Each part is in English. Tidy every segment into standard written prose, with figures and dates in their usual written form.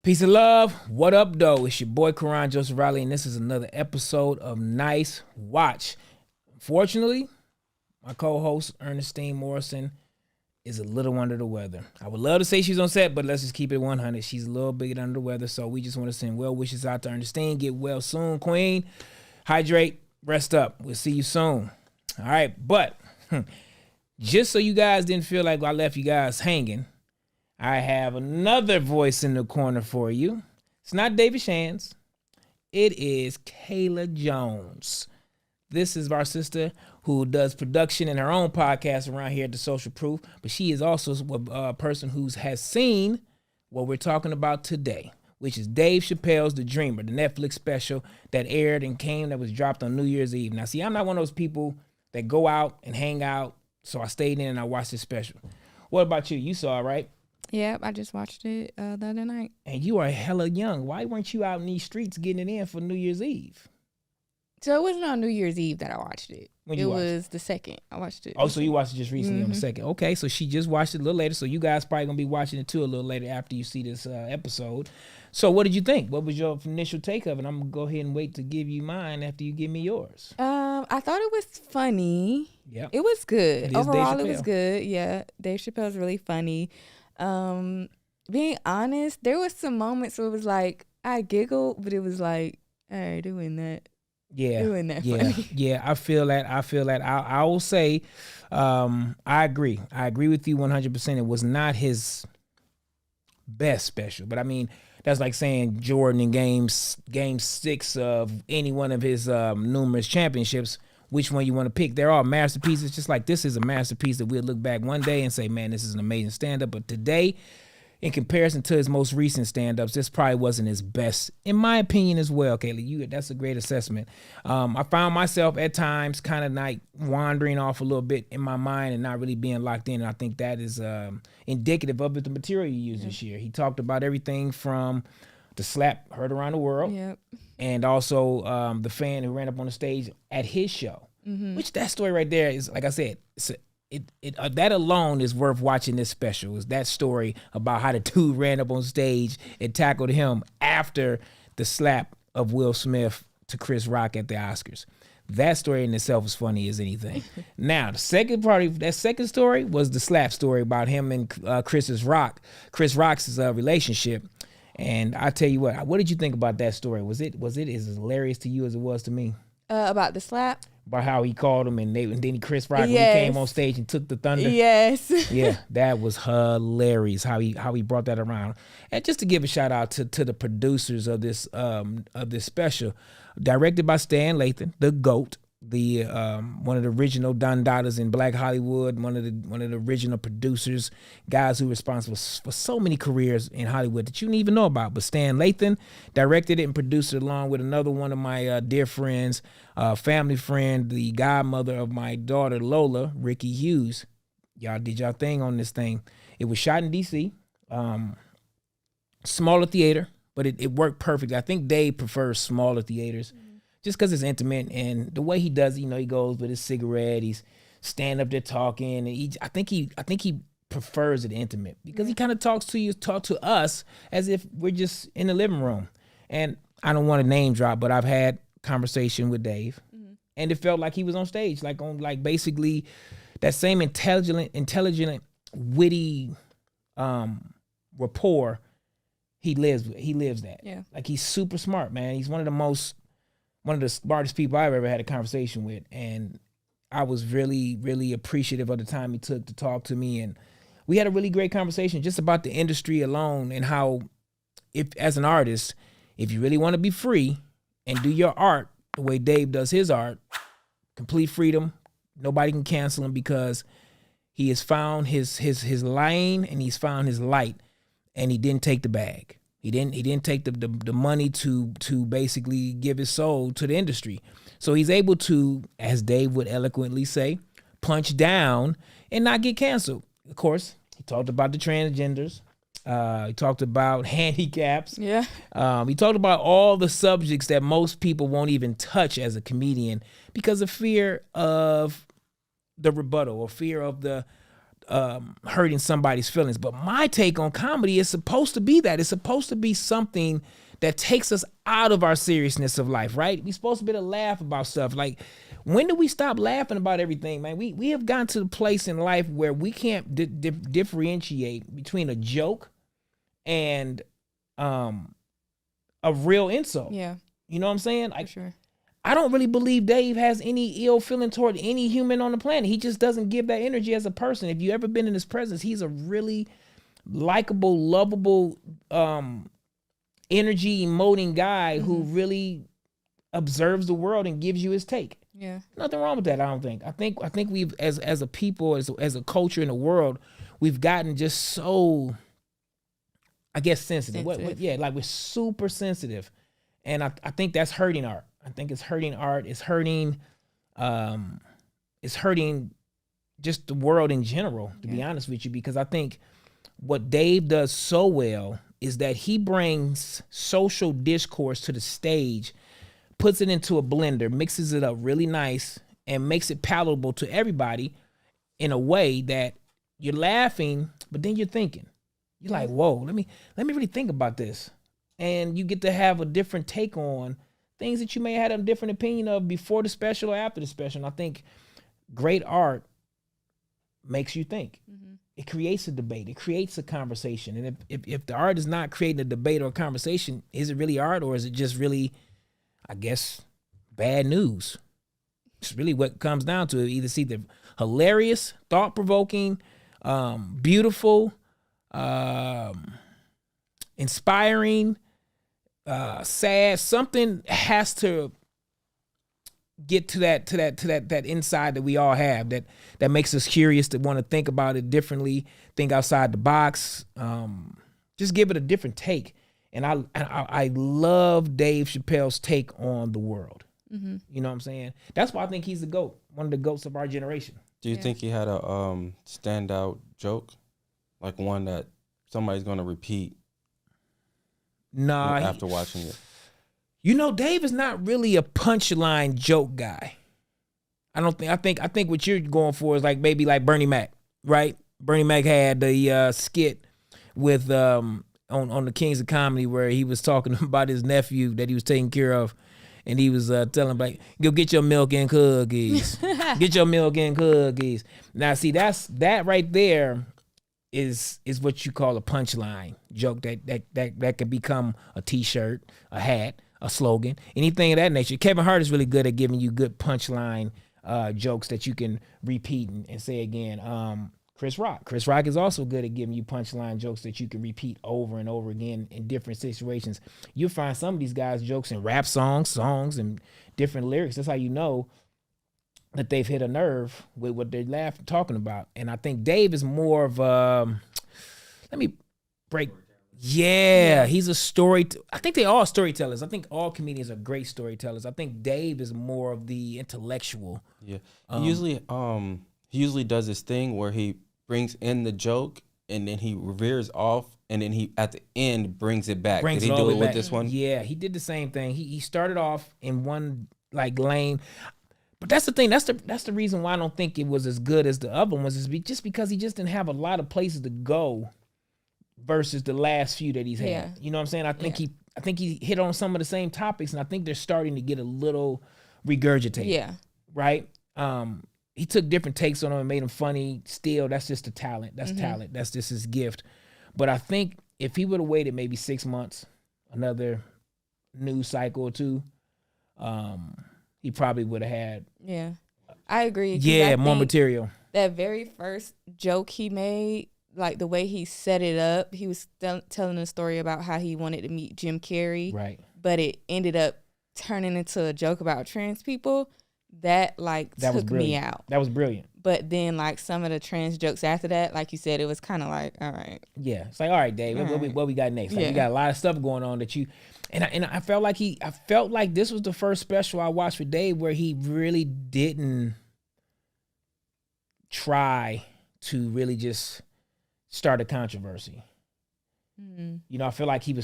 Peace and love. What up, though? It's your boy, Karon Joseph Riley, and this is another episode of Nice Watch. Unfortunately, my co-host, Ernestine Morrison, is a little under the weather. I would love to say she's on set, but let's just keep it 100. She's a little bit under the weather, so we just want to send well wishes out to Ernestine. Get well soon, queen. Hydrate, rest up. We'll see you soon. All right, but just so you guys didn't feel like I left you guys hanging, I have another voice in the corner for you. It's not David Shands. It is Kaylene Jones. This is our sister who does production in her own podcast around here at The Social Proof, but she is also a person who has seen what we're talking about today, which is Dave Chappelle's The Dreamer, the Netflix special that aired and that was dropped on New Year's Eve. Now, see, I'm not one of those people that go out and hang out, so I stayed in and I watched this special. What about you? You saw it, right? Yep, I just watched it the other night. And you are hella young. Why weren't you out in these streets getting it in for New Year's Eve? So it wasn't on New Year's Eve that I watched it. It was the second. I watched it. Oh, so you watched it just recently on the second. Okay, so she just watched it a little later. So you guys probably going to be watching it too a little later after you see this episode. So what did you think? What was your initial take of it? I'm going to go ahead and wait to give you mine after you give me yours. I thought it was funny. Yeah. It was good. Overall, it was good. Yeah, Dave Chappelle's really funny. Being honest, there was some moments where it was like I giggled, but it was like, hey, doing that funny. Yeah, I feel that. I will say, I agree with you 100%. It was not his best special, but I mean, that's like saying Jordan in game 6 of any one of his numerous championships. Which one you want to pick? They're all masterpieces. Just like this is a masterpiece that we'll look back one day and say, man, this is an amazing stand-up. But today, in comparison to his most recent stand-ups, this probably wasn't his best, in my opinion as well, Kaylee. That's a great assessment. I found myself at times kind of like wandering off a little bit in my mind and not really being locked in. And I think that is indicative of the material you used this year. He talked about everything from the slap heard around the world. Yep. And also the fan who ran up on the stage at his show, which that story right there is, like I said, that alone is worth watching this special. Is that story about how the dude ran up on stage and tackled him after the slap of Will Smith to Chris Rock at the Oscars. That story in itself is funny as anything. Now, the second part of that second story was the slap story about him and Chris Rock's relationship. And I tell you what did you think about that story? Was it as hilarious to you as it was to me? About the slap? About how he called him and then Chris Rock when he came on stage and took the thunder. Yes. Yeah, that was hilarious how he brought that around. And just to give a shout out to the producers of this special, directed by Stan Lathan, the GOAT, the one of the original Don Dadas in Black Hollywood, one of the original producers, guys who were responsible for so many careers in Hollywood that you didn't even know about. But Stan Lathan directed it and produced it along with another one of my dear friends, family friend, the godmother of my daughter Lola, Ricky Hughes. Y'all did y'all thing on this thing. It was shot in DC, smaller theater, but it worked perfect. I think Dave prefers smaller theaters. Just because it's intimate and the way he does it, he goes with his cigarette, he's standing up there talking, and I think he prefers it intimate because he kind of talk to us as if we're just in the living room. And I don't want to name drop, but I've had conversation with Dave, and it felt like he was on stage, like basically that same intelligent, witty rapport he lives that. Yeah. Like he's super smart, man. He's one of the smartest people I've ever had a conversation with. And I was really, really appreciative of the time he took to talk to me. And we had a really great conversation just about the industry alone and how, if as an artist, if you really want to be free and do your art the way Dave does his art, complete freedom, nobody can cancel him because he has found his lane and he's found his light, and he didn't take the bag. He didn't take the money to basically give his soul to the industry. So he's able to, as Dave would eloquently say, punch down and not get canceled. Of course, he talked about the transgenders. He talked about handicaps. Yeah. He talked about all the subjects that most people won't even touch as a comedian because of fear of the rebuttal or fear of the hurting somebody's feelings. But my take on comedy is supposed to be that. It's supposed to be something that takes us out of our seriousness of life, right? We're supposed to be able to laugh about stuff. Like, when do we stop laughing about everything, man? We have gotten to the place in life where we can't differentiate between a joke and a real insult. Yeah. You know what I'm saying? For sure. I don't really believe Dave has any ill feeling toward any human on the planet. He just doesn't give that energy as a person. If you ever been in his presence, he's a really likable, lovable, energy emoting guy who really observes the world and gives you his take. Yeah. Nothing wrong with that, I don't think. I think we've as a people, as a culture in the world, we've gotten just so, I guess, sensitive. Like we're super sensitive. And I think that's hurting art. I think it's hurting art. It's hurting just the world in general, to be honest with you, because I think what Dave does so well is that he brings social discourse to the stage, puts it into a blender, mixes it up really nice, and makes it palatable to everybody in a way that you're laughing, but then you're thinking. You're like, whoa, let me really think about this. And you get to have a different take on things that you may have had a different opinion of before the special or after the special. And I think great art makes you think. It creates a debate. It creates a conversation. And if the art is not creating a debate or a conversation, is it really art, or is it just really, I guess, bad news? It's really what it comes down to. Either see the hilarious, thought-provoking, beautiful, inspiring, sad. Something has to get to that inside that we all have that makes us curious, to want to think about it differently, think outside the box, just give it a different take. And I love Dave Chappelle's take on the world. You know what I'm saying? That's why I think he's the GOAT, one of the GOATs of our generation. Do you think he had a standout joke, like one that somebody's going to repeat? Nah, after watching it. You know, Dave is not really a punchline joke guy. I think what you're going for is like maybe like Bernie Mac, right? Bernie Mac had the skit with on the Kings of Comedy where he was talking about his nephew that he was taking care of, and he was telling him, like, go get your milk and cookies. Get your milk and cookies. Now, see, that right there is what you call a punchline joke that could become a T-shirt, a hat, a slogan, anything of that nature. Kevin Hart is really good at giving you good punchline jokes that you can repeat and say again. Chris Rock is also good at giving you punchline jokes that you can repeat over and over again in different situations. You'll find some of these guys' jokes in rap songs and different lyrics. That's how you know that they've hit a nerve with what they're talking about. And I think Dave is more of he's a story. I think they all storytellers. I think all comedians are great storytellers. I think Dave is more of the intellectual. Yeah, he usually does this thing where he brings in the joke and then he veers off, and then he at the end brings it back. Did he do it with this one? Yeah, he did the same thing. He started off in one like lane. But that's the thing. That's the reason why I don't think it was as good as the other ones, is just because he just didn't have a lot of places to go versus the last few that he's had. Yeah. You know what I'm saying? I think he hit on some of the same topics, and I think they're starting to get a little regurgitated. Yeah. Right? He took different takes on them and made them funny. Still, that's just a talent. That's talent. That's just his gift. But I think if he would have waited maybe 6 months, another news cycle or two, he probably would have had. Yeah, I agree. Yeah, more material. That very first joke he made, like the way he set it up, he was telling a story about how he wanted to meet Jim Carrey. Right. But it ended up turning into a joke about trans people. That took me out. That was brilliant. But then like some of the trans jokes after that, like you said, it was kind of like, all right. Yeah, it's like, all right, Dave, what we got next? Like, we got a lot of stuff going on that you, and I felt like this was the first special I watched with Dave where he really didn't try to really just start a controversy. Mm-hmm. You know, I feel like he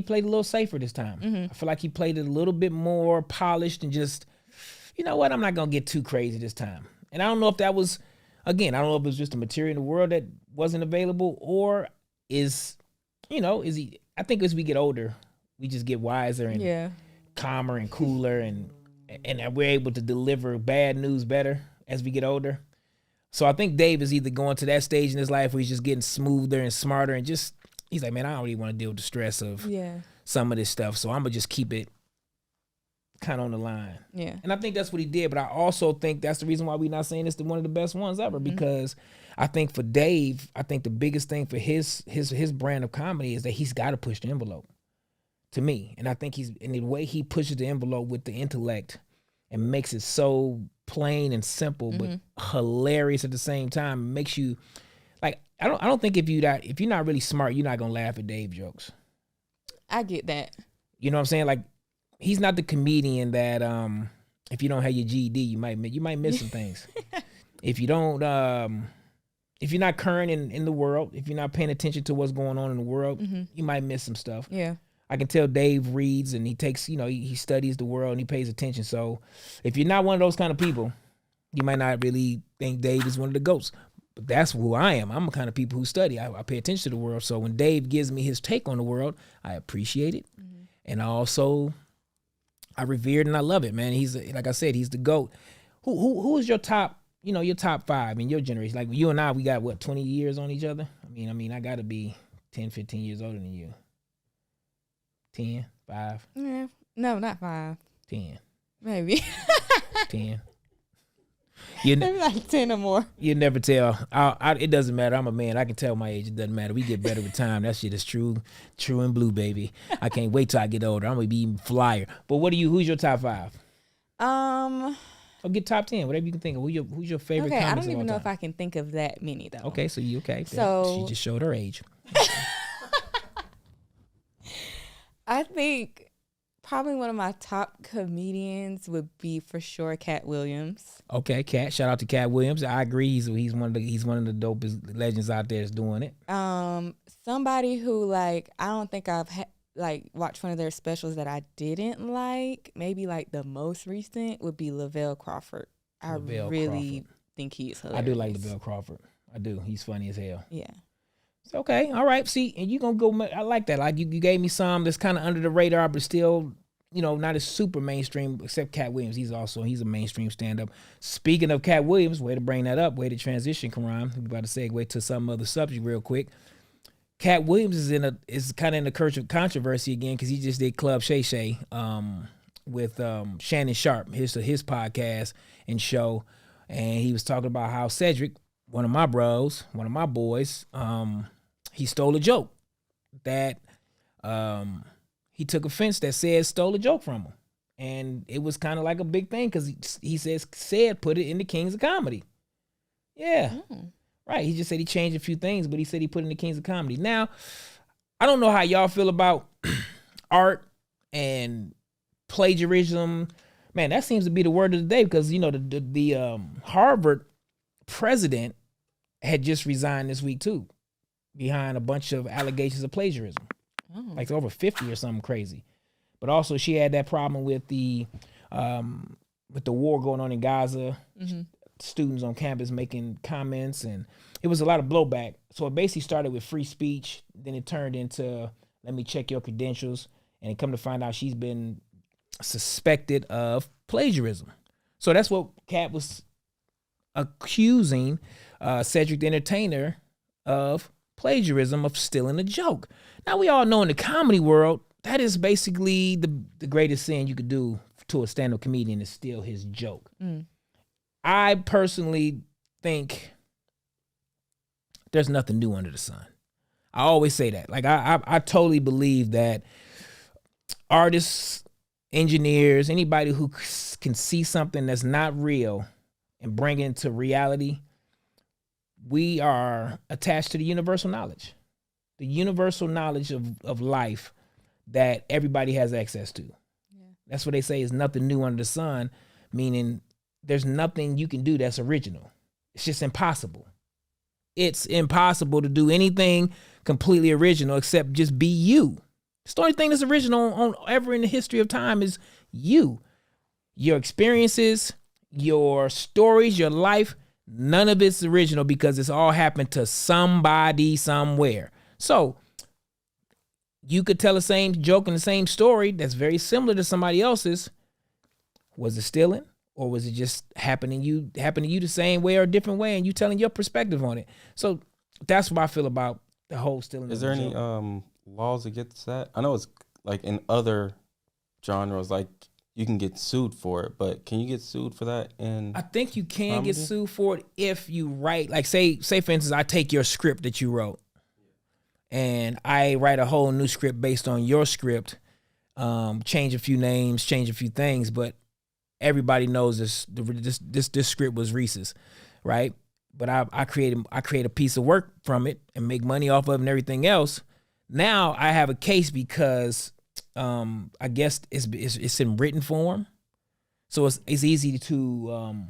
played a little safer this time. Mm-hmm. I feel like he played it a little bit more polished and just, you know what, I'm not gonna get too crazy this time. And I don't know if that was again, I don't know if it was just a material in the world that wasn't available, or is he? I think as we get older, we just get wiser and calmer and cooler, and we're able to deliver bad news better as we get older. So I think Dave is either going to that stage in his life where he's just getting smoother and smarter, and just he's like, man, I don't really want to deal with the stress of some of this stuff, so I'm gonna just keep it kind of on the line. Yeah. And I think that's what he did, but I also think that's the reason why we're not saying it's one of the best ones ever, because I think for Dave, I think the biggest thing for his brand of comedy is that he's got to push the envelope, to me. And I think in the way he pushes the envelope with the intellect and makes it so plain and simple, but hilarious at the same time, makes you like, I don't think if you're not really smart, you're not gonna laugh at Dave jokes. I get that. You know what I'm saying? Like, he's not the comedian that if you don't have your GED, you might miss some things. If you don't, if you're not current in the world, if you're not paying attention to what's going on in the world, you might miss some stuff. Yeah. I can tell Dave reads and he takes, he studies the world and he pays attention. So if you're not one of those kind of people, you might not really think Dave is one of the GOATs. But that's who I am. I'm the kind of people who study. I pay attention to the world. So when Dave gives me his take on the world, I appreciate it. And I revere it and I love it, man. He's, like I said, he's the GOAT. Who is your top, your top five in your generation? Like you and I, we got 20 years on each other? I mean, I got to be 10, 15 years older than you. 10, 5? Yeah. No, not 5. 10. Maybe. 10. Maybe like 10 or more. You never tell. It doesn't matter. I'm a man. I can tell my age. It doesn't matter. We get better with time. That shit is true and blue, baby. I can't wait till I get older. I'm gonna be even flyer. But who's your top 5? Or get top 10, whatever you can think of. Who's your favorite? Okay, I don't even know if I can think of that many though. Okay, so you okay? So she just showed her age. I think probably one of my top comedians would be for sure Cat Williams. Okay, Cat. Shout out to Cat Williams. I agree. He's one of the dopest legends out there that's doing it. Somebody who I don't think I've watched one of their specials that I didn't like. Maybe the most recent would be Lavelle Crawford. I really think he's hilarious. I do like Lavelle Crawford. I do. He's funny as hell. Yeah. Okay, all right. See, and you gonna go. I like that. Like you gave me some that's kind of under the radar, but still, not as super mainstream. Except Cat Williams, he's a mainstream stand-up. Speaking of Cat Williams, way to bring that up. Way to transition, Karon. We're about to segue to some other subject real quick. Cat Williams is kind of in the controversy again because he just did Club Shay Shay with Shannon Sharp, his podcast and show, and he was talking about how Cedric, one of my bros, one of my boys, he stole a joke that he took offense that Ced stole a joke from him. And it was kind of like a big thing because he says Ced put it in the Kings of Comedy. Yeah. Right. He just said he changed a few things, but he said he put it in the Kings of Comedy. Now, I don't know how y'all feel about art and plagiarism. Man, that seems to be the word of the day because, the Harvard president had just resigned this week too, behind a bunch of allegations of plagiarism, like over 50 or something crazy. But also she had that problem with the war going on in Gaza, students on campus making comments, and it was a lot of blowback. So it basically started with free speech, then it turned into let me check your credentials, and it come to find out she's been suspected of plagiarism. So that's what Cat was accusing Cedric the Entertainer of plagiarism, of stealing a joke. Now, we all know in the comedy world, that is basically the greatest sin you could do to a stand-up comedian is steal his joke. I personally think there's nothing new under the sun. I always say that. I totally believe that artists, engineers, anybody who can see something that's not real and bring it into reality, we are attached to the universal knowledge of life that everybody has access to. Yeah. That's what they say is nothing new under the sun, meaning there's nothing you can do that's original. It's just impossible. It's impossible to do anything completely original except just be you. It's the only thing that's original ever in the history of time is you. Your experiences, your stories, your life, None of it's original because it's all happened to somebody somewhere. So you could tell the same joke and the same story that's very similar to somebody else's. Was it stealing, or was it just happening to you the same way or a different way, and you telling your perspective on it? So that's what I feel about the whole stealing. Is there any laws against that? I know it's like in other genres, like you can get sued for it, but can you get sued for that? I think you can get sued for it if you write, like say for instance, I take your script that you wrote, and I write a whole new script based on your script, change a few names, change a few things, but everybody knows this script was Reese's, right? But I create a piece of work from it and make money off of it and everything else. Now I have a case because I guess it's in written form, so it's easy to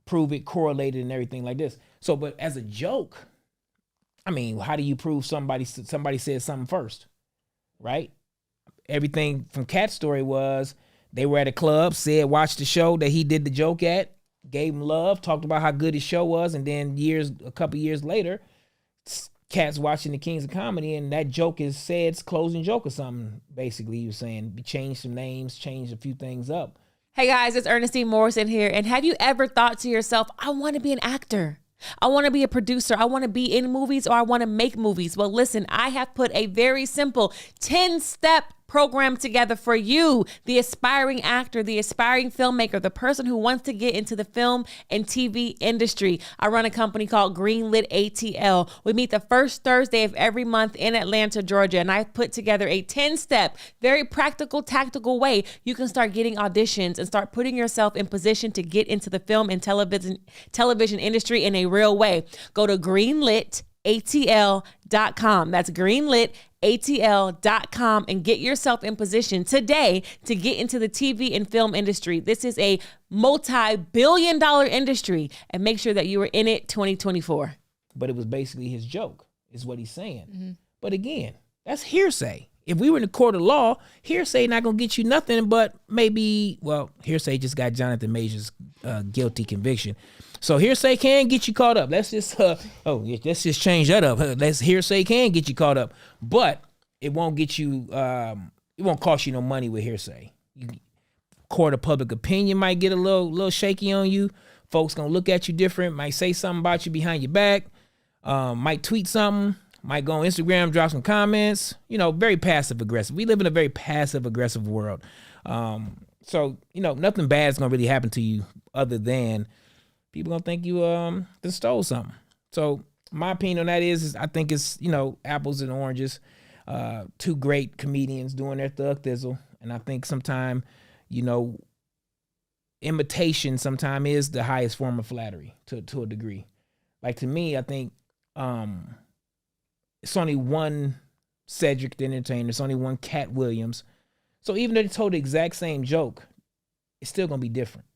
prove it, correlated and everything like this. So, but as a joke, I mean, how do you prove somebody said something first, right? Everything from Cat's story was they were at a club, watched the show that he did the joke at, gave him love, talked about how good his show was, and then a couple years later, Cat's watching the Kings of Comedy, and that joke is Said's closing joke or something. Basically, he was saying, change some names, change a few things up. Hey guys, it's Ernestine Morrison here, and have you ever thought to yourself, I want to be an actor? I want to be a producer. I want to be in movies, or I want to make movies. Well, listen, I have put a very simple 10-step program together for you, the aspiring actor, the aspiring filmmaker, the person who wants to get into the film and TV industry. I run a company called Greenlit ATL. We meet the first Thursday of every month in Atlanta, Georgia, and I've put together a 10-step, very practical, tactical way you can start getting auditions and start putting yourself in position to get into the film and television industry in a real way. Go to greenlitatl.com. That's greenlitatl.com and get yourself in position today to get into the TV and film industry. This is a multi-billion-dollar industry, and make sure that you are in it 2024. But it was basically his joke, is what he's saying. Mm-hmm. But again, that's hearsay. If we were in the court of law, hearsay not going to get you nothing but maybe, well, hearsay just got Jonathan Major's guilty conviction. So hearsay can get you caught up. Let's just let's just change that up. Hearsay can get you caught up, but it won't get you. It won't cost you no money with hearsay. Court of public opinion might get a little shaky on you. Folks gonna look at you different. Might say something about you behind your back. Might tweet something. Might go on Instagram, drop some comments. Very passive aggressive. We live in a very passive aggressive world. So nothing bad is gonna really happen to you other than people gonna think you stole something. So my opinion on that is I think it's apples and oranges. Two great comedians doing their thug thizzle, and I think sometimes imitation sometimes is the highest form of flattery to a degree. Like to me, I think it's only one Cedric the Entertainer. It's only one Cat Williams. So even though they told the exact same joke, it's still gonna be different.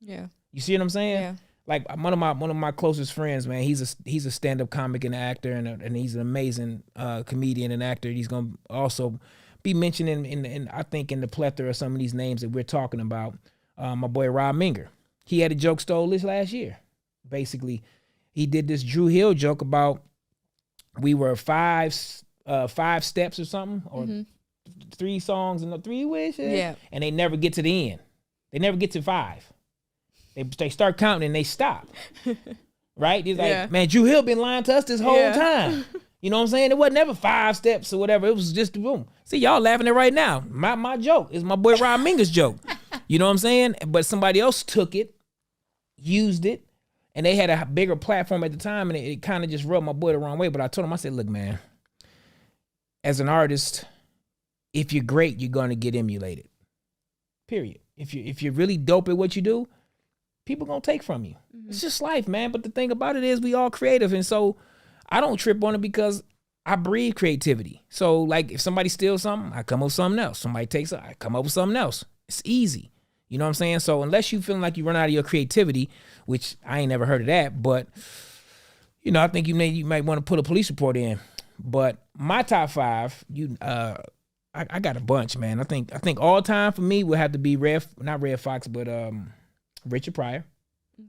Yeah. You see what I'm saying? Yeah. Like one of my closest friends, man. He's a stand-up comic and actor, and he's an amazing comedian and actor. He's gonna also be mentioned in I think in the plethora of some of these names that we're talking about. My boy Rob Minger. He had a joke stole this last year. Basically, he did this Drew Hill joke about we were five steps or something, or 3 songs and 3 wishes. Yeah. And they never get to the end. They never get to 5. They start counting and they stop. Right? He's like, man, Drew Hill been lying to us this whole time. You know what I'm saying? It wasn't never 5 steps or whatever. It was just boom. See, y'all laughing at it right now. My joke is my boy Rob Minger's joke. You know what I'm saying? But somebody else took it, used it, and they had a bigger platform at the time, and it kind of just rubbed my boy the wrong way. But I told him, I said, look, man, as an artist, if you're great, you're going to get emulated. Period. If you're really dope at what you do, people going to take from you. Mm-hmm. It's just life, man. But the thing about it is we all creative. And so I don't trip on it because I breathe creativity. So like if somebody steals something, I come up with something else. Somebody takes it, I come up with something else. It's easy. You know what I'm saying? So unless you feeling like you run out of your creativity, which I ain't never heard of that, but I think you might want to put a police report in. But my top 5, I got a bunch, man. I think all time for me would have to be not Red Fox, but Richard Pryor.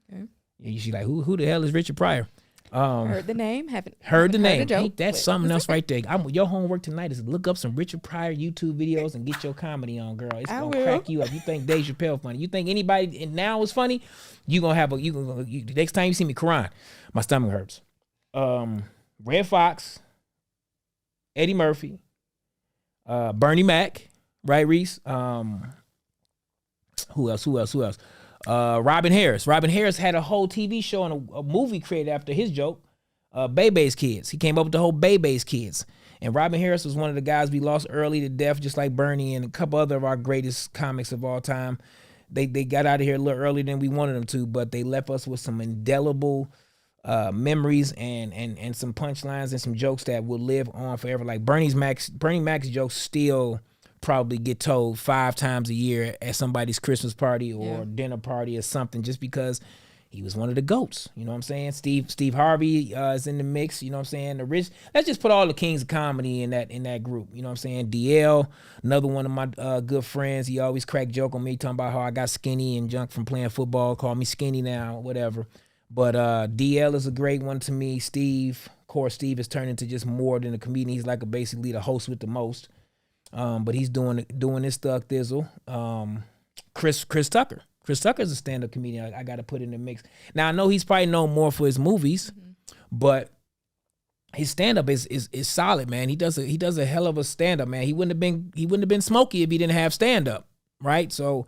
Okay. Yeah, she's like, who the hell is Richard Pryor? Heard the name, haven't heard the name. a joke, Ain't that something else right there? Your homework tonight is look up some Richard Pryor YouTube videos and get your comedy on, girl. It's gonna crack you up. You think Dave Chappelle funny? You think anybody now is funny? You gonna have next time you see me, Karon, my stomach hurts. Red Fox, Eddie Murphy, Bernie Mac, right, Reese? Who else? Robin Harris. Robin Harris had a whole TV show and a movie created after his joke, Bebe's Kids. He came up with the whole Bebe's Kids. And Robin Harris was one of the guys we lost early to death, just like Bernie and a couple other of our greatest comics of all time. They got out of here a little earlier than we wanted them to, but they left us with some indelible memories and some punchlines and some jokes that will live on forever. Like Bernie Mac's jokes still probably get told 5 times a year at somebody's Christmas party or dinner party or something, just because he was one of the GOATs. You know what I'm saying? Steve Harvey is in the mix. You know what I'm saying? Let's just put all the kings of comedy in that group. You know what I'm saying? DL, another one of my good friends. He always crack joke on me talking about how I got skinny and junk from playing football. Call me skinny now, whatever. But DL is a great one to me. Steve has turned into just more than a comedian. He's like basically the host with the most. But he's doing his Thug Thizzle. Chris Tucker. Chris Tucker's a stand-up comedian. I got to put in the mix. Now I know he's probably known more for his movies, but his stand-up is solid, man. He does a hell of a stand-up, man. He wouldn't have been Smokey if he didn't have stand-up, right? So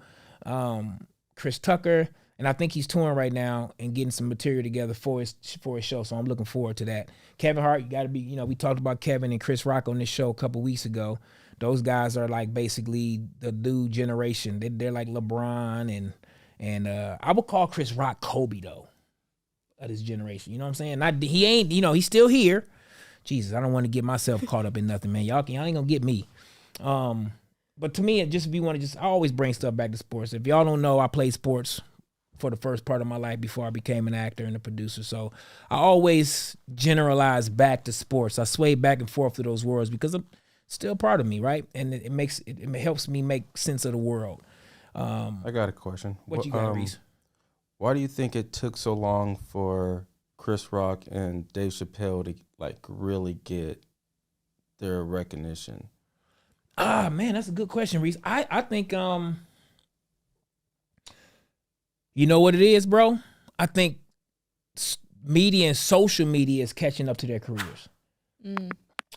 Chris Tucker, and I think he's touring right now and getting some material together for his show. So I'm looking forward to that. Kevin Hart, you got to be, we talked about Kevin and Chris Rock on this show a couple weeks ago. Those guys are like basically the new generation. They're like LeBron and I would call Chris Rock Kobe though, of this generation. You know what I'm saying? He ain't, he's still here. Jesus, I don't want to get myself caught up in nothing, man. Y'all ain't gonna get me. But to me, I always bring stuff back to sports. If y'all don't know, I played sports for the first part of my life before I became an actor and a producer. So I always generalize back to sports. I sway back and forth to those words because I'm still part of me, right? And it helps me make sense of the world. I got a question. What you got, Reese? Why do you think it took so long for Chris Rock and Dave Chappelle to really get their recognition? Man, that's a good question, Reese. I think you know what it is, bro? I think media and social media is catching up to their careers.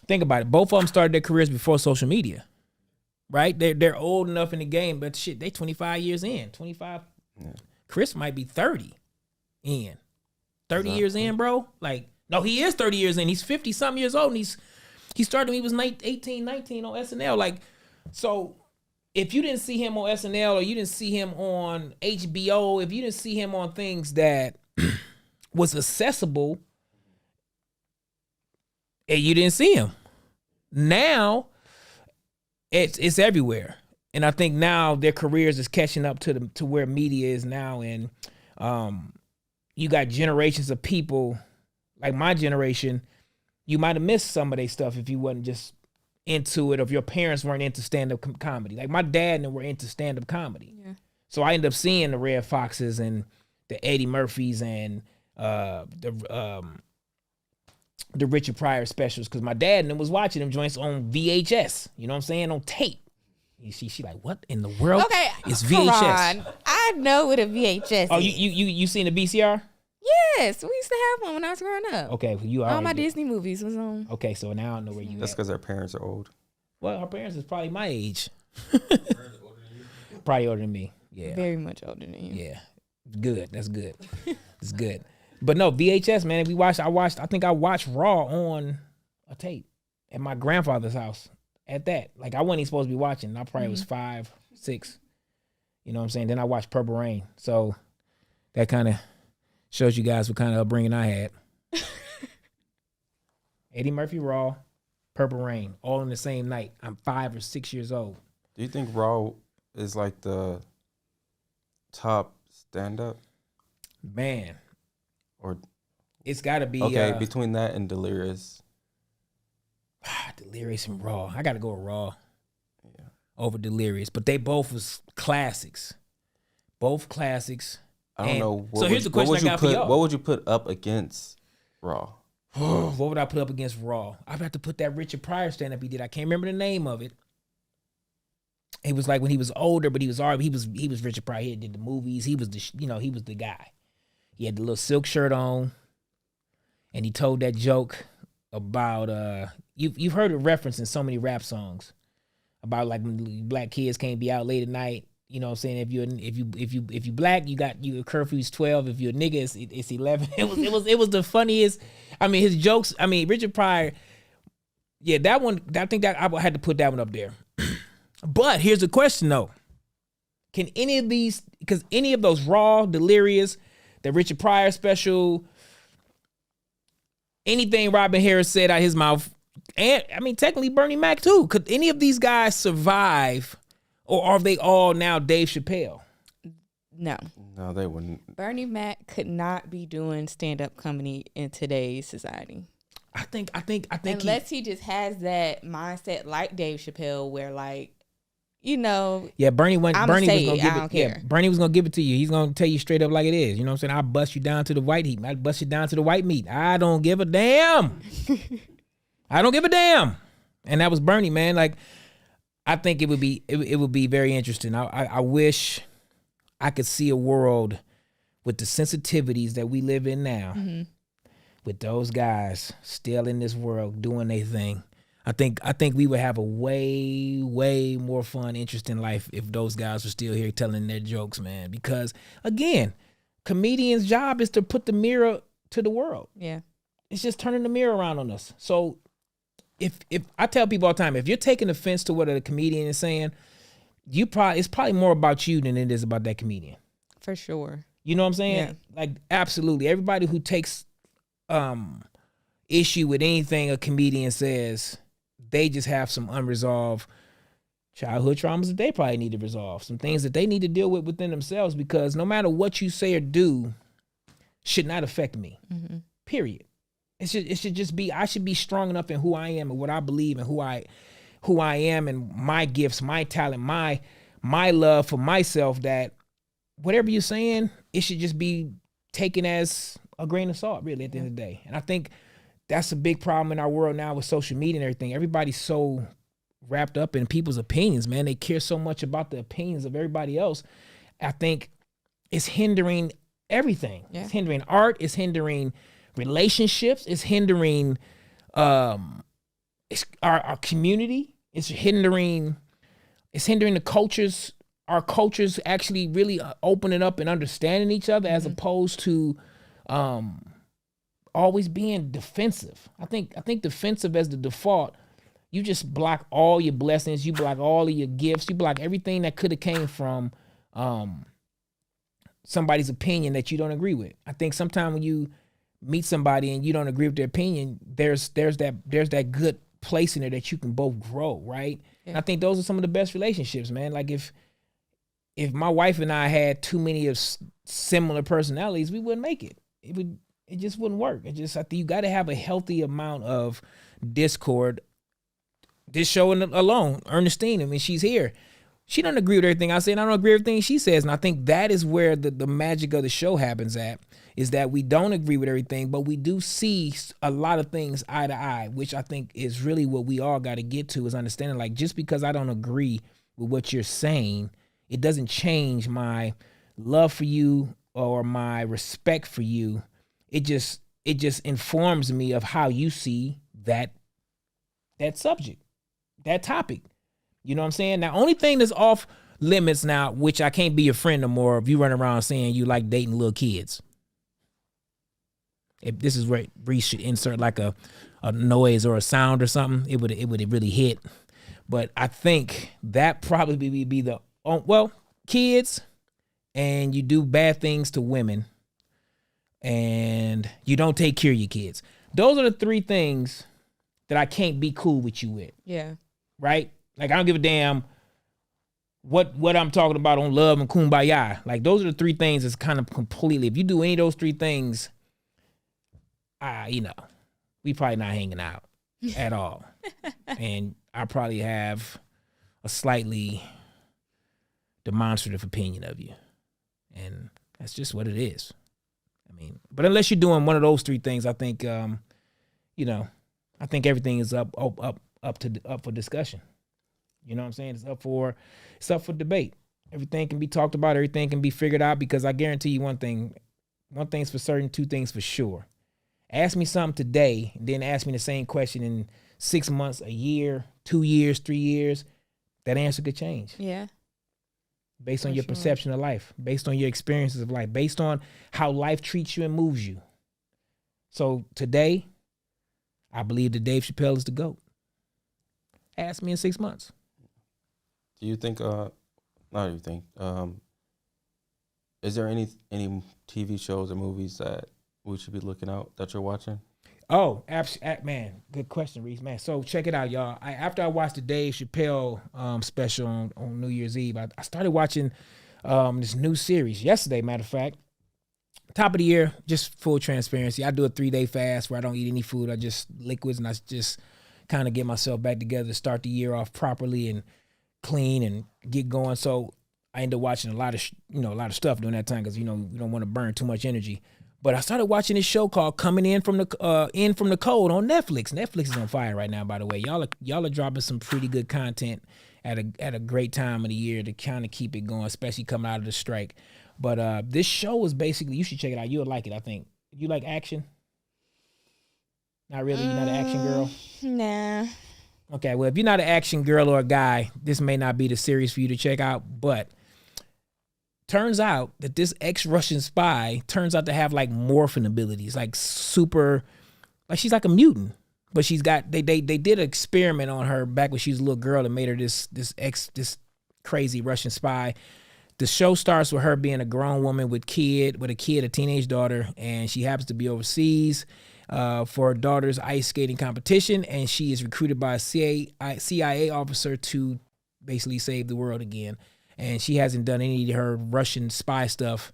Think about it. Both of them started their careers before social media, right? They're old enough in the game, but shit, they 25 years in. 25. Yeah. Chris might be 30 in. 30 years in, bro? No, he is 30 years in. He's 50-something years old, and he started when he was 18, 19 on SNL. So if you didn't see him on SNL or you didn't see him on HBO, if you didn't see him on things that was accessible, and you didn't see him. Now, it's everywhere. And I think now their careers is catching up to where media is now. And you got generations of people, like my generation, you might have missed some of their stuff if you wasn't just into it, or if your parents weren't into stand-up comedy. Like my dad and them were into stand-up comedy. Yeah. So I ended up seeing the Red Foxes and the Eddie Murphys and the Richard Pryor specials, because my dad and them was watching them joints on VHS. You know what I'm saying? On tape. She like, what in the world is VHS? I know what a VHS is. Oh, you seen the VCR? Yes, we used to have one when I was growing up. Okay, well, you all my Disney movies was on. Okay, so now I know where you. That's because our parents are old. Well, our parents is probably my age. Probably older than me. Yeah, very much older than you. Yeah, good. That's good. It's good. But no, VHS, man. I think I watched Raw on a tape at my grandfather's house. At that, I wasn't even supposed to be watching. I probably was 5, 6. You know what I'm saying? Then I watched Purple Rain. So that kind of shows you guys what kind of upbringing I had. Eddie Murphy, Raw, Purple Rain, all in the same night. I'm 5 or 6 years old. Do you think Raw is the top stand-up? Man. Or it's got to be. Okay, between that and Delirious. Delirious and Raw. I got to go with Raw over Delirious. But they both was classics. Both classics. I don't know. So here's the question I got for y'all. What would you put up against Raw? What would I put up against Raw? I'd have to put that Richard Pryor stand-up he did. I can't remember the name of it. It was like when he was older, but he was Richard Pryor. He did the movies. He was he was the guy. He had the little silk shirt on, and he told that joke about you've heard it referenced in so many rap songs about like when black kids can't be out late at night. You know what I'm saying? If you black, your curfew's 12. If you're a nigga, it's 11. It was the funniest. I mean, his jokes. I mean, Richard Pryor. Yeah, that one. I think that I had to put that one up there. But here's the question though: can any of these? Because any of those Raw, Delirious, the Richard Pryor special, anything Robin Harris said out his mouth, and I mean technically Bernie Mac too. Could any of these guys survive? Or are they all now Dave Chappelle? No, they wouldn't. Bernie Mac could not be doing stand-up comedy in today's society. I think unless he just has that mindset like Dave Chappelle, where like, you know. Yeah, Bernie was gonna give it. I don't care. Yeah, Bernie was gonna give it to you. He's gonna tell you straight up like it is. You know what I'm saying? I'll bust you down to the white heat. I'll bust you down to the white meat. I don't give a damn. I don't give a damn. And that was Bernie, man. Like, I think it would be very interesting. I wish I could see a world with the sensitivities that we live in now, with those guys still in this world doing their thing. I think we would have a way more fun, interesting life if those guys were still here telling their jokes, man. Because again, comedians' job is to put the mirror to the world. Yeah, it's just turning the mirror around on us. So. If I tell people all the time, if you're taking offense to what a comedian is saying, it's probably more about you than it is about that comedian. For sure. You know what I'm saying? Yeah. Like, absolutely. Everybody who takes issue with anything a comedian says, they just have some unresolved childhood traumas that they probably need to resolve. Some things that they need to deal with within themselves, because no matter what you say or do should not affect me. Mm-hmm. Period. It should just be, I should be strong enough in who I am and what I believe and who I am and my gifts, my talent, my love for myself, that whatever you're saying, it should just be taken as a grain of salt, really, at the end of the day. And I think that's a big problem in our world now with social media and everything. Everybody's so wrapped up in people's opinions, man. They care so much about the opinions of everybody else. I think it's hindering everything. Yeah. It's hindering art. It's hindering relationships. It's hindering our community. It's hindering the cultures. Our cultures actually really opening up and understanding each other, as opposed to always being defensive. I think defensive as the default. You just block all your blessings. You block all of your gifts. You block everything that could have came from somebody's opinion that you don't agree with. I think sometimes when you meet somebody and you don't agree with their opinion, there's that good place in there that you can both grow, right? Yeah. And I think those are some of the best relationships, man. Like if my wife and I had too many of similar personalities, we wouldn't make it. It just wouldn't work. I think you got to have a healthy amount of discord. This show alone, Ernestine, I mean, she's here. She doesn't agree with everything I say, and I don't agree with everything she says. And I think that is where the magic of the show happens at, is that we don't agree with everything, but we do see a lot of things eye to eye, which I think is really what we all got to get to, is understanding, like, just because I don't agree with what you're saying, it doesn't change my love for you or my respect for you. It just informs me of how you see that subject, that topic. You know what I'm saying? Now, only thing that's off limits now, which I can't be your friend no more, if you run around saying you like dating little kids. If this is where Reese should insert like a noise or a sound or something, it would really hit. But I think that probably be the kids, and you do bad things to women, and you don't take care of your kids. Those are the three things that I can't be cool with you with. Yeah. Right? Like, I don't give a damn what I'm talking about on love and kumbaya. Like, those are the three things that's kind of completely, if you do any of those three things, we probably not hanging out at all. And I probably have a slightly demonstrative opinion of you. And That's just what it is. I mean, but unless you're doing one of those three things, I think, you know, I think everything is up for discussion. You know what I'm saying? It's up for debate. Everything can be talked about. Everything can be figured out, because I guarantee you one thing. One thing's for certain, two things for sure. Ask me something today, and then ask me the same question in 6 months, a year, 2 years, 3 years. That answer could change. Yeah. Based on your perception of life, based on your experiences of life, based on how life treats you and moves you. So today, I believe that Dave Chappelle is the GOAT. Ask me in 6 months. Do you think, is there any TV shows or movies that we should be looking out that you're watching? Oh, man, good question, Reese. Man, so check it out, y'all. After I watched the Dave Chappelle special on New Year's Eve, I started watching this new series yesterday, matter of fact. Top of the year, just full transparency. I do a 3-day fast where I don't eat any food. I just liquids, and I just kind of get myself back together to start the year off properly and clean and get going. So I end up watching a lot of stuff during that time, because, you know, we don't want to burn too much energy. But I started watching this show called Coming In from the Cold on Netflix. Netflix is on fire right now, by the way. Y'all are dropping some pretty good content at a great time of the year to kind of keep it going, especially coming out of the strike. But this show is basically, you should check it out. You'll like it, I think. You like action? Not really? You're not an action girl? Nah. Okay, well, if you're not an action girl or a guy, this may not be the series for you to check out. But turns out that this ex-Russian spy turns out to have like morphing abilities, like super, like she's like a mutant. But she's got, they did an experiment on her back when she was a little girl and made her this crazy Russian spy. The show starts with her being a grown woman with a teenage daughter, and she happens to be overseas for her daughter's ice skating competition, and she is recruited by a CIA officer to basically save the world again. And she hasn't done any of her Russian spy stuff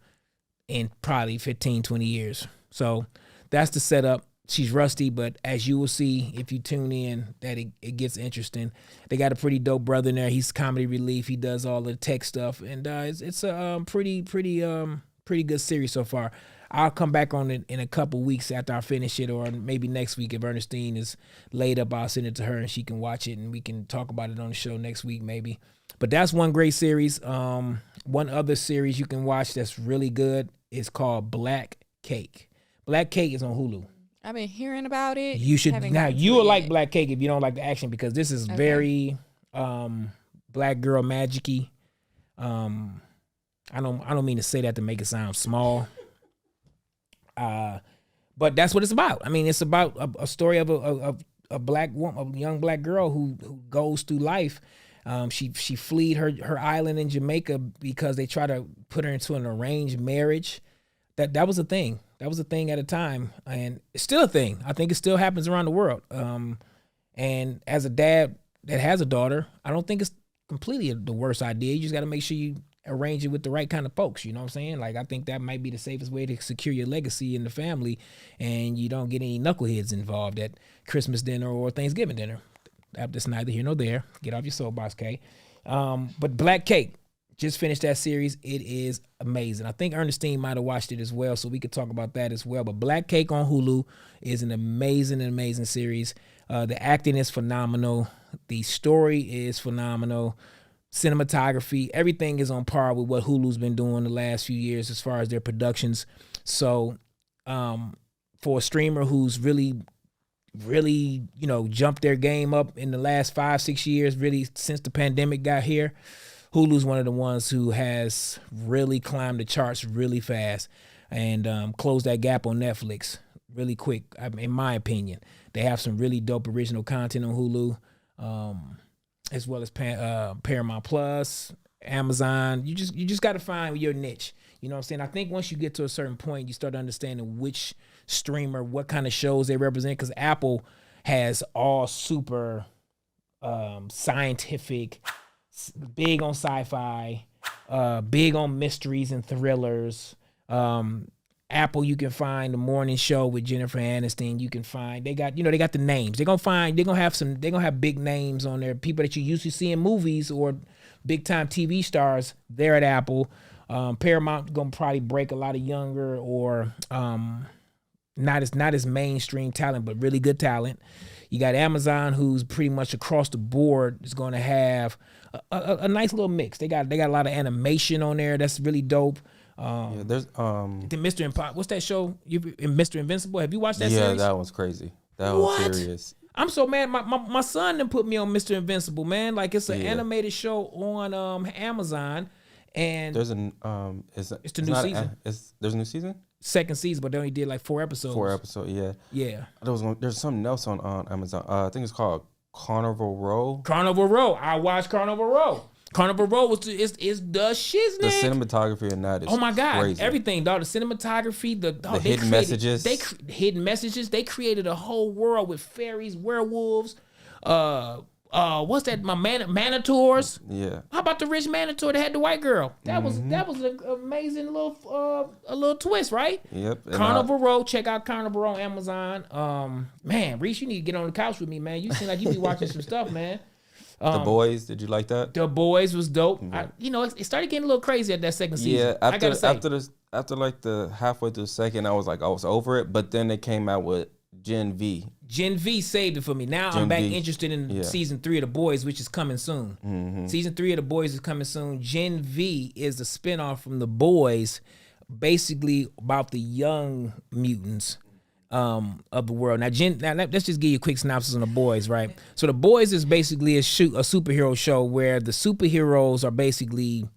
in probably 15, 20 years. So that's the setup. She's rusty, but as you will see if you tune in, that it gets interesting. They got a pretty dope brother in there. He's comedy relief. He does all the tech stuff, and it's a pretty good series so far. I'll come back on it in a couple weeks after I finish it, or maybe next week if Ernestine is laid up. I'll send it to her and she can watch it, and we can talk about it on the show next week maybe. But that's one great series. One other series you can watch that's really good is called Black Cake. Black Cake is on Hulu. I've been hearing about it. You should. Now you will like Black Cake if you don't like the action, because this is very black girl magic-y. I don't mean to say that to make it sound small. But that's what it's about. I mean, it's about a story of a black woman, a young black girl who goes through life. She fled her island in Jamaica because they try to put her into an arranged marriage. That was a thing. That was a thing at a time, and it's still a thing. I think it still happens around the world. And as a dad that has a daughter, I don't think it's completely the worst idea. You just got to make sure you arrange it with the right kind of folks. You know what I'm saying? Like, I think that might be the safest way to secure your legacy in the family, and you don't get any knuckleheads involved at Christmas dinner or Thanksgiving dinner. That's neither here nor there. Get off your soapbox, Kay. But Black Cake, just finished that series. It is amazing. I think Ernestine might have watched it as well, so we could talk about that as well. But Black Cake on Hulu is an amazing series. The acting is phenomenal. The story is phenomenal. Cinematography, everything is on par with what Hulu's been doing the last few years as far as their productions. So for a streamer who's really, jumped their game up in the last 5-6 years, really since the pandemic got here, Hulu's one of the ones who has really climbed the charts really fast and closed that gap on Netflix really quick, in my opinion. They have some really dope original content on Hulu, as well as Paramount Plus, Amazon. You just got to find your niche. You know what I'm saying? I think once you get to a certain point, you start understanding which streamer, what kind of shows they represent, because Apple has all super scientific, big on sci-fi, big on mysteries and thrillers. Apple, you can find the morning show with Jennifer Aniston. You can find, they got the names. They're gonna have big names on there. People that you usually see in movies or big time TV stars. They're at Apple. Paramount gonna probably break a lot of younger or not as mainstream talent, but really good talent. You got Amazon, who's pretty much across the board is going to have a nice little mix. They got a lot of animation on there that's really dope. There's the what's that show? Mr. Invincible. Have you watched that series? Yeah, that one's crazy. That was serious. I'm so mad. My son done put me on Mr. Invincible, man. Like it's an animated show on Amazon, and there's an it's the new season. There's a new season. Second season, but they only did like 4 episodes. 4 episodes, yeah. Yeah. There's something else on Amazon. I think it's called Carnival Row. Carnival Row. I watched Carnival Row. Carnival Row is the shiznit. The cinematography in that is oh my god, crazy. everything, dog. The cinematography, the hidden messages. Hidden messages. They created a whole world with fairies, werewolves. What's that? Manitors. Yeah. How about the rich Manitor that had the white girl? That was an amazing little twist, right? Yep. Carnival Row. Check out Carnival Row on Amazon. Man, Reese, you need to get on the couch with me, man. You seem like you be watching some stuff, man. The Boys, did you like that? The Boys was dope. It started getting a little crazy at that second season. Yeah, after like the halfway through the second, I was over it. But then they came out with Gen V. Gen V saved it for me. Now I'm back interested in season 3 of The Boys, which is coming soon. Mm-hmm. Season 3 of The Boys is coming soon. Gen V is the spinoff from The Boys, basically about the young mutants of the world. Now, let's just give you a quick synopsis on The Boys, right? So The Boys is basically a superhero show where the superheroes are basically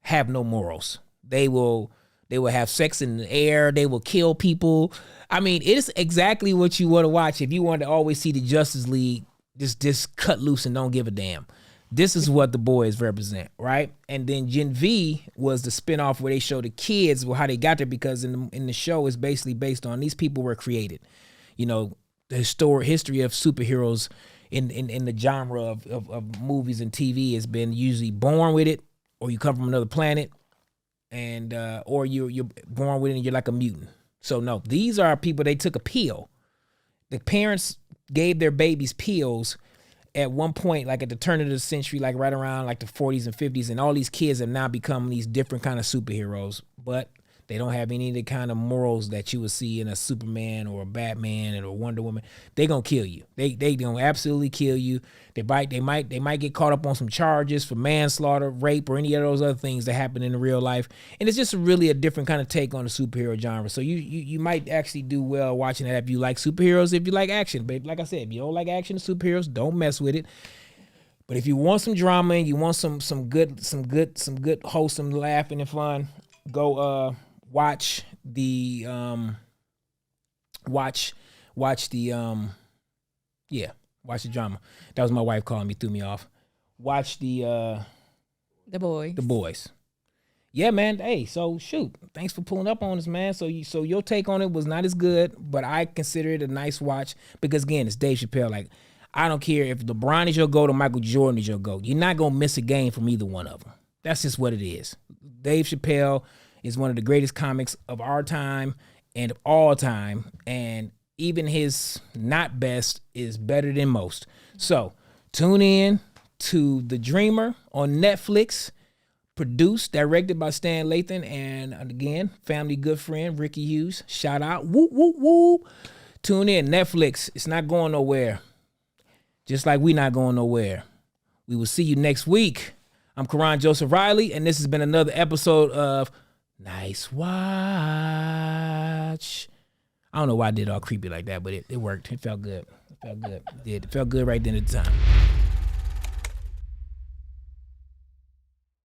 have no morals. They will have sex in the air. They will kill people. I mean, it's exactly what you want to watch if you want to always see the Justice League just cut loose and don't give a damn. This is what The Boys represent, right? And then Gen V was the spinoff where they show the kids how they got there, because in the show is basically based on these people were created. You know, the history of superheroes in the genre of movies and TV has been usually born with it, or you come from another planet, and or you're born with it and you're like a mutant. So no, these are people, they took a pill. The parents gave their babies pills at one point, like at the turn of the century, like right around like the 40s and 50s, and all these kids have now become these different kind of superheroes, but they don't have any of the kind of morals that you would see in a Superman or a Batman or a Wonder Woman. They gonna kill you. They gonna absolutely kill you. They might get caught up on some charges for manslaughter, rape, or any of those other things that happen in real life. And it's just really a different kind of take on the superhero genre. So you might actually do well watching that if you like superheroes, if you like action. But like I said, if you don't like action and superheroes, don't mess with it. But if you want some drama and you want some good wholesome laughing and fun, go watch the drama. That was my wife calling me, threw me off. Watch the Boys. The Boys. Yeah, man. Hey, so shoot. Thanks for pulling up on us, man. So your take on it was not as good, but I consider it a nice watch because again, it's Dave Chappelle. Like, I don't care if LeBron is your GOAT or Michael Jordan is your GOAT. You're not gonna miss a game from either one of them. That's just what it is. Dave Chappelle is one of the greatest comics of our time and of all time, and even his not best is better than most. So tune in to The Dreamer on Netflix, produced, directed by Stan Lathan, and again, family good friend Ricky Hughes. Shout out, whoop whoop whoop. Tune in, Netflix. It's not going nowhere, just like we not going nowhere. We will see you next week. I'm Karon Joseph Riley, and this has been another episode of Nice Watch. I don't know why I did all creepy like that, but it worked. It felt good. It felt good right then at the time.